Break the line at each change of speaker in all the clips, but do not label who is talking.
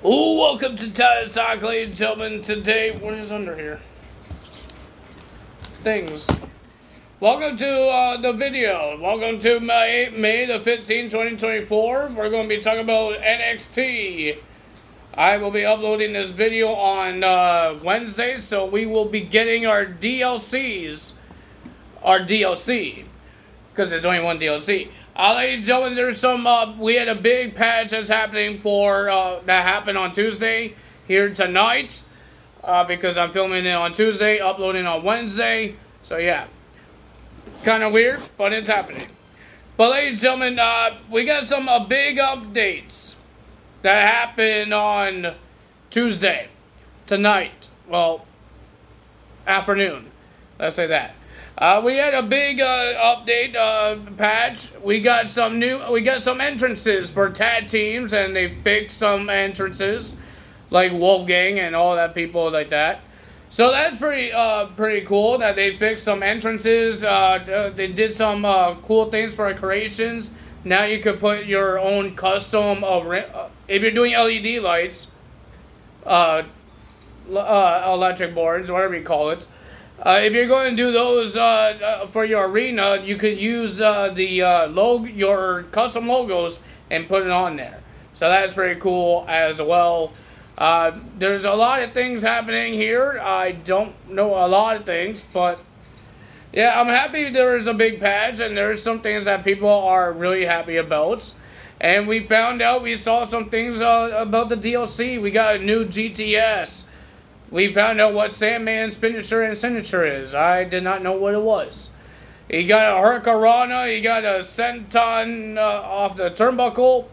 Oh, welcome to Titus Talk, ladies and gentlemen. Today, what is under here? Things. Welcome to the video. Welcome to May the 15th, 2024. We're going to be talking about NXT. I will be uploading this video on Wednesday, so we will be getting our DLCs. Our DLC. Because there's only one DLC. Ladies and gentlemen, there's some, we had a big patch that's happening that happened on Tuesday, here tonight, because I'm filming it on Tuesday, uploading on Wednesday, so yeah, kind of weird, but it's happening. But ladies and gentlemen, we got some big updates that happened on Tuesday, tonight, well, afternoon, let's say that. We had a big update patch. We got some entrances for tag teams, and they picked some entrances like Wolfgang and all that people like that. So that's pretty cool that they picked some entrances. They did some cool things for creations. Now you could put your own custom if you're doing LED lights, electric boards, whatever you call it. If you're going to do those for your arena, you could use your custom logos and put it on there. So that's pretty cool as well. There's a lot of things happening here. I don't know a lot of things, but yeah, I'm happy there is a big patch, and there's some things that people are really happy about. And we saw some things about the DLC. We got a new GTS. We found out what Sandman's finisher and signature is. I did not know what it was. He got a Hurricanrana, he got a senton off the turnbuckle.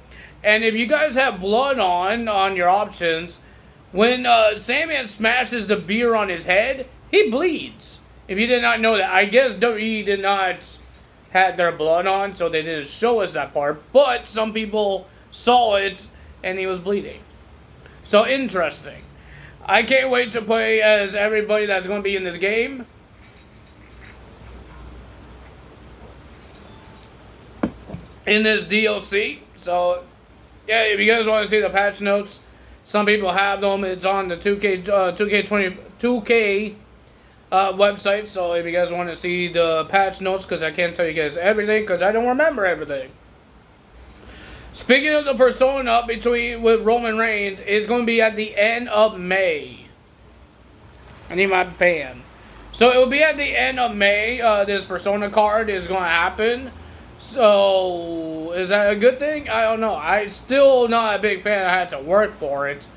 And if you guys have blood on your options, when Sandman smashes the beer on his head, he bleeds. If you did not know that, I guess WWE did not have their blood on, so they didn't show us that part. But some people saw it, and he was bleeding. So interesting. I can't wait to play as everybody that's going to be in this game. In this DLC. So, yeah, if you guys want to see the patch notes, some people have them. It's on the 2K website. So, if you guys want to see the patch notes, because I can't tell you guys everything, because I don't remember everything. Speaking of the persona with Roman Reigns, is going to be at the end of May. I need my pen. So it will be at the end of May. This persona card is going to happen. So is that a good thing? I don't know. I'm still not a big fan. I had to work for it.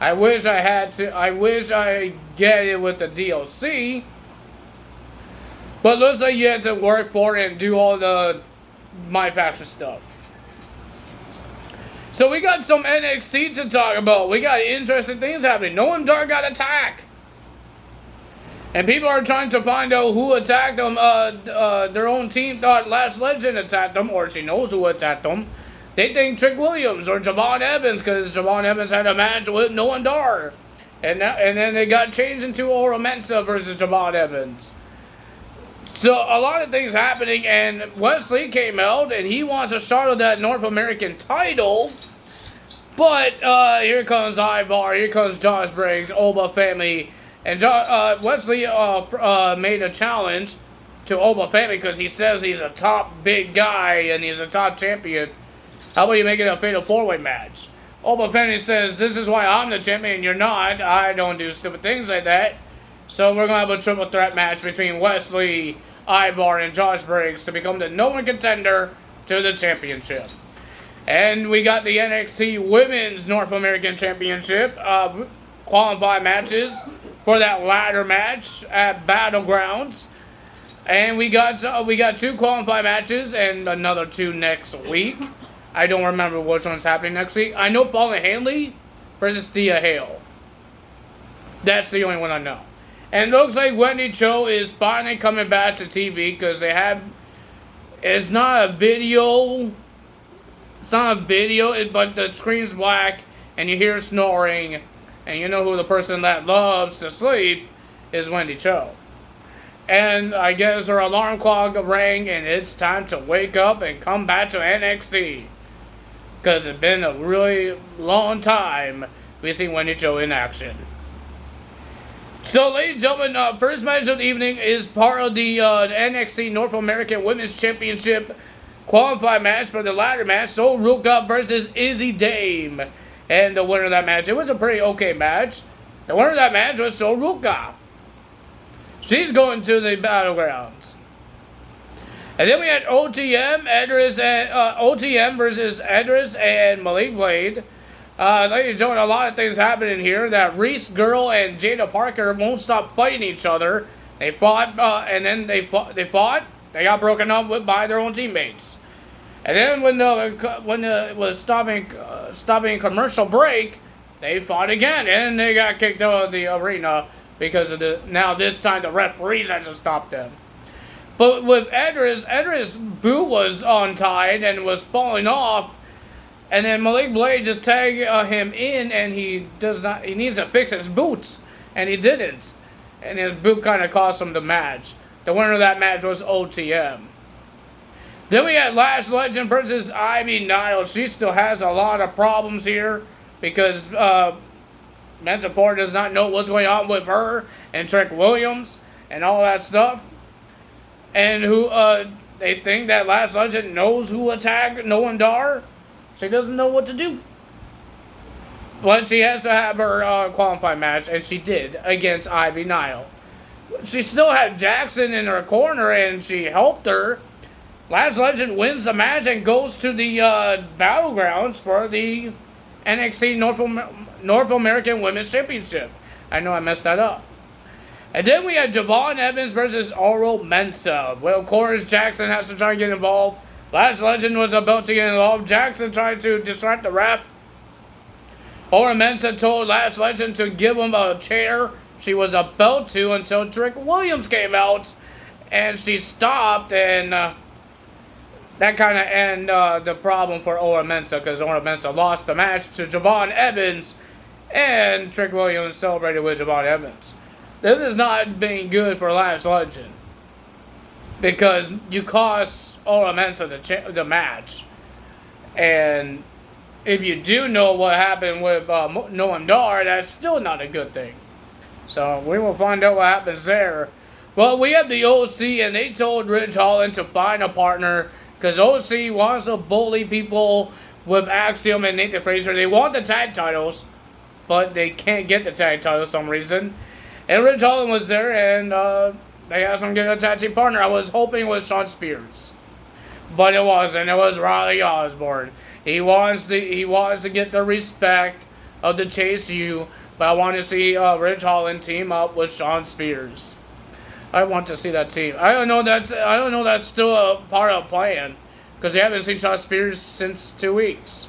I wish I get it with the DLC. But looks like you had to work for it and do all the My Faction stuff. So we got some NXT to talk about. We got interesting things happening. Noam Dar got attacked. And people are trying to find out who attacked them. Their own team thought Lash Legend attacked them, or she knows who attacked them. They think Trick Williams or Javon Evans, because Javon Evans had a match with Noam Dar. And then they got changed into Oro Mensah versus Javon Evans. So a lot of things happening, and Wesley came out, and he wants a shot of that North American title. But here comes Ivar, here comes Josh Briggs, Oba family, and Wesley made a challenge to Oba family because he says he's a top big guy and he's a top champion. How about you make it a fatal four-way match? Oba family says, this is why I'm the champion, you're not. I don't do stupid things like that. So we're going to have a triple threat match between Wesley, Ivar, and Josh Briggs to become the #1 contender to the championship. And we got the NXT Women's North American Championship qualifying matches for that ladder match at Battlegrounds. And we got 2 qualifying matches and another 2 next week. I don't remember which one's happening next week. I know Paula Hanley versus Thea Hale. That's the only one I know. And it looks like Wendy Cho is finally coming back to TV because it's not a video, but the screen's black and you hear snoring, and you know who the person that loves to sleep is Wendy Cho. And I guess her alarm clock rang and it's time to wake up and come back to NXT. Because it's been a really long time we see Wendy Cho in action. So, ladies and gentlemen, first match of the evening is part of the NXT North American Women's Championship qualified match for the ladder match. So, Ruka versus Izzy Dame. And the winner of that match, it was a pretty okay match. The winner of that match was So Ruka. She's going to the Battlegrounds. And then we had OTM versus Edris and Malik Blade. Ladies and gentlemen, a lot of things happening here. That Reese Girl and Jada Parker won't stop fighting each other. They fought, and then they fought. They got broken up by their own teammates. And then when it was stopping commercial break, they fought again, and they got kicked out of the arena because of this time the referees had to stop them. But with Edris' boot was untied and was falling off, and then Malik Blade just tagged him in, and he needs to fix his boots, and he didn't. And his boot kind of cost him the match. The winner of that match was OTM. Then we had Lash Legend versus Ivy Niles. She still has a lot of problems here because Mensaport does not know what's going on with her and Trick Williams and all that stuff. And they think that Lash Legend knows who attacked Noam Dar. She doesn't know what to do. But she has to have her qualifying match, and she did against Ivy Nile. She still had Jackson in her corner, and she helped her. Lash Legend wins the match and goes to the Battlegrounds for the NXT North American Women's Championship. I know I messed that up. And then we had Javon Evans versus Oro Mensah. Well, of course, Jackson has to try to get involved. Lash Legend was about to get involved. Jackson tried to distract the ref. Oro Mensah told Lash Legend to give him a chair. She was about to until Trick Williams came out. And she stopped, and that kind of ended the problem for Oro Mensah, because Oro Mensah lost the match to Javon Evans. And Trick Williams celebrated with Javon Evans. This is not being good for Lash Legend, because you cost Oro Mensah the match. And if you do know what happened with Noam Dar, that's still not a good thing. So we will find out what happens there. Well, we have the OC, and they told Ridge Holland to find a partner, because OC wants to bully people with Axiom and Nathan Frazier. They want the tag titles, but they can't get the tag titles for some reason. And Ridge Holland was there, and they asked him to get a tag team partner. I was hoping it was Shawn Spears, but it wasn't. It was Riley Osborne. He wants to get the respect of the Chase U, but I want to see Ridge Holland team up with Shawn Spears. I want to see that team. I don't know that's still a part of the plan, because we haven't seen Shawn Spears since 2 weeks.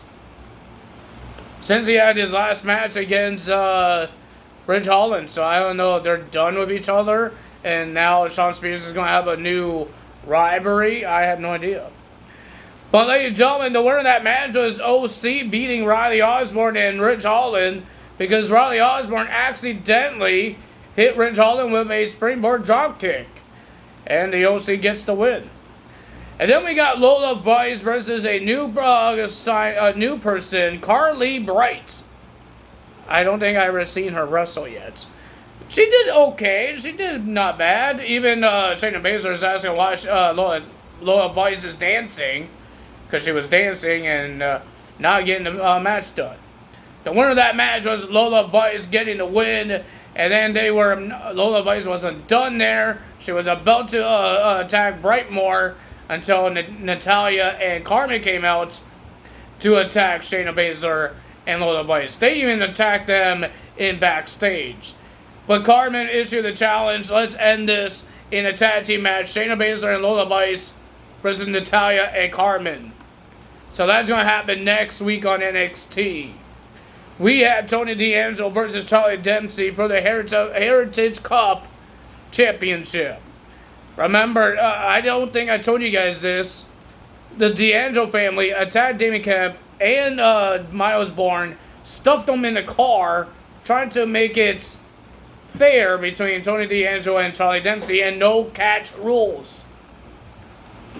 Since he had his last match against Ridge Holland, so I don't know if they're done with each other, and now Shawn Spears is going to have a new rivalry. I have no idea. But ladies and gentlemen, the winner of that match was OC beating Riley Osborne and Ridge Holland, because Riley Osborne accidentally hit Ridge Holland with a springboard dropkick, and the OC gets the win. And then we got Lola Vice versus a new person, Carly Bright. I don't think I've ever seen her wrestle yet. She did okay. She did not bad. Even Shayna Baszler is asking why Lola Vice is dancing, because she was dancing and not getting the match done. The winner of that match was Lola Vice getting the win, and then Lola Vice wasn't done there. She was about to attack Brightmore until Natalya and Carmen came out to attack Shayna Baszler and Lola Vice. They even attacked them in backstage. But Carmen issued the challenge. Let's end this in a tag team match. Shayna Baszler and Lola Vice versus Natalya and Carmen. So that's going to happen next week on NXT. We have Tony D'Angelo versus Charlie Dempsey for the Heritage Cup Championship. Remember, I don't think I told you guys this. The D'Angelo family attacked Damien Kemp and Miles Bourne, stuffed them in the car, trying to make it fair between Tony D'Angelo and Charlie Dempsey, and no catch rules.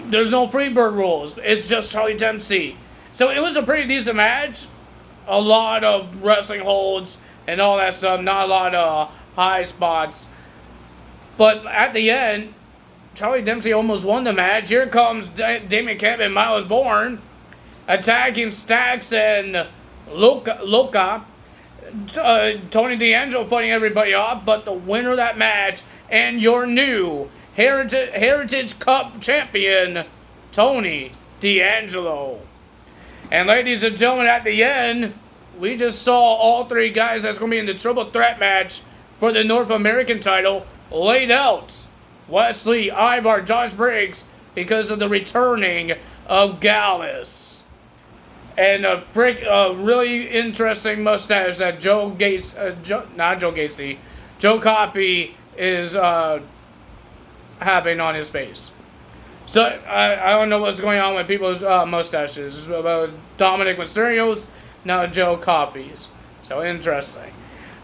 There's no Freebird rules. It's just Charlie Dempsey. So it was a pretty decent match. a lot of wrestling holds and all that stuff. Not a lot of high spots. But at the end, Charlie Dempsey almost won the match. Here comes Damien Camp and Miles Bourne attacking Stax and Luca. Tony D'Angelo putting everybody off, but the winner of that match and your new Heritage Cup champion, Tony D'Angelo. And ladies and gentlemen, at the end, we just saw all three guys that's going to be in the triple threat match for the North American title laid out. Wesley, Ivar, Josh Briggs, because of the returning of Gallus. And a really interesting mustache that Joe Coffey is having on his face. So I don't know what's going on with people's mustaches. Dominic Mysterio's, now Joe Coffey's. So interesting.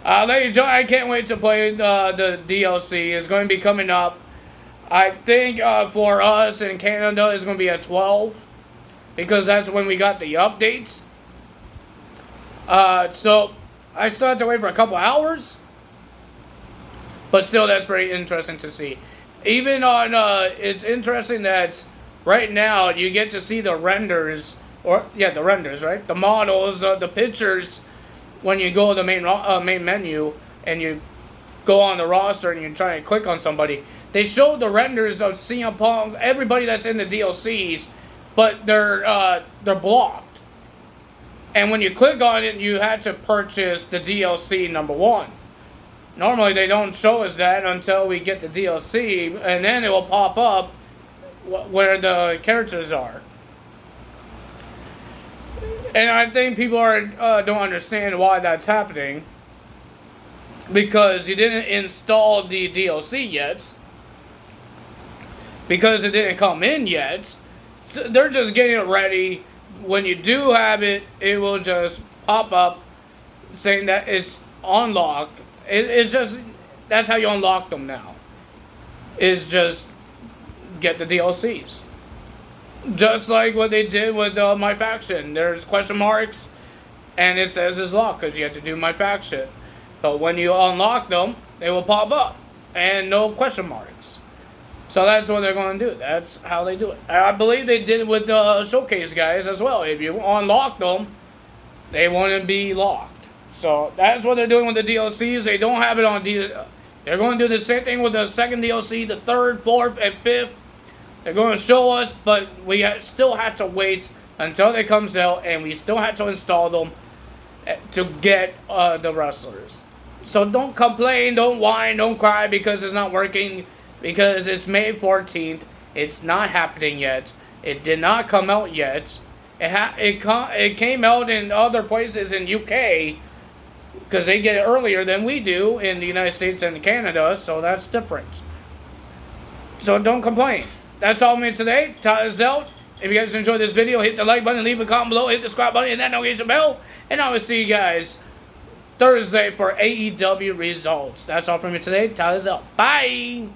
Ladies and gentlemen, I can't wait to play the DLC. It's going to be coming up. I think for us in Canada, it's going to be at 12. Because that's when we got the updates. So I still have to wait for a couple hours. But still, that's pretty interesting to see. Even on, it's interesting that right now you get to see the renders, the renders, right? The models, the pictures, when you go to the main menu and you go on the roster and you try to click on somebody. They show the renders of CM Punk, everybody that's in the DLCs, but they're blocked. And when you click on it, you had to purchase the DLC number 1. Normally, they don't show us that until we get the DLC, and then it will pop up where the characters are. And I think people don't understand why that's happening, because you didn't install the DLC yet, because it didn't come in yet. So they're just getting it ready. When you do have it, it will just pop up saying that it's unlocked. It's just, that's how you unlock them now. Is just get the DLCs. Just like what they did with My Faction. There's question marks, and it says it's locked because you have to do My Faction. But when you unlock them, they will pop up, and no question marks. So that's what they're going to do. That's how they do it. I believe they did it with the Showcase guys as well. If you unlock them, they wouldn't be locked. So that's what they're doing with the DLCs. They don't have it on They're going to do the same thing with the second DLC, the third, fourth, and fifth. They're going to show us, but we still have to wait until it comes out, and we still have to install them to get the wrestlers. So don't complain, don't whine, don't cry because it's not working, because it's May 14th. It's not happening yet. It did not come out yet. It came out in other places in UK, because they get it earlier than we do in the United States and Canada, so that's different. So don't complain. That's all me today. Todd is out. If you guys enjoyed this video, hit the like button, leave a comment below, hit the subscribe button, and that notification bell. And I will see you guys Thursday for AEW results. That's all from me today. Todd is out. Bye!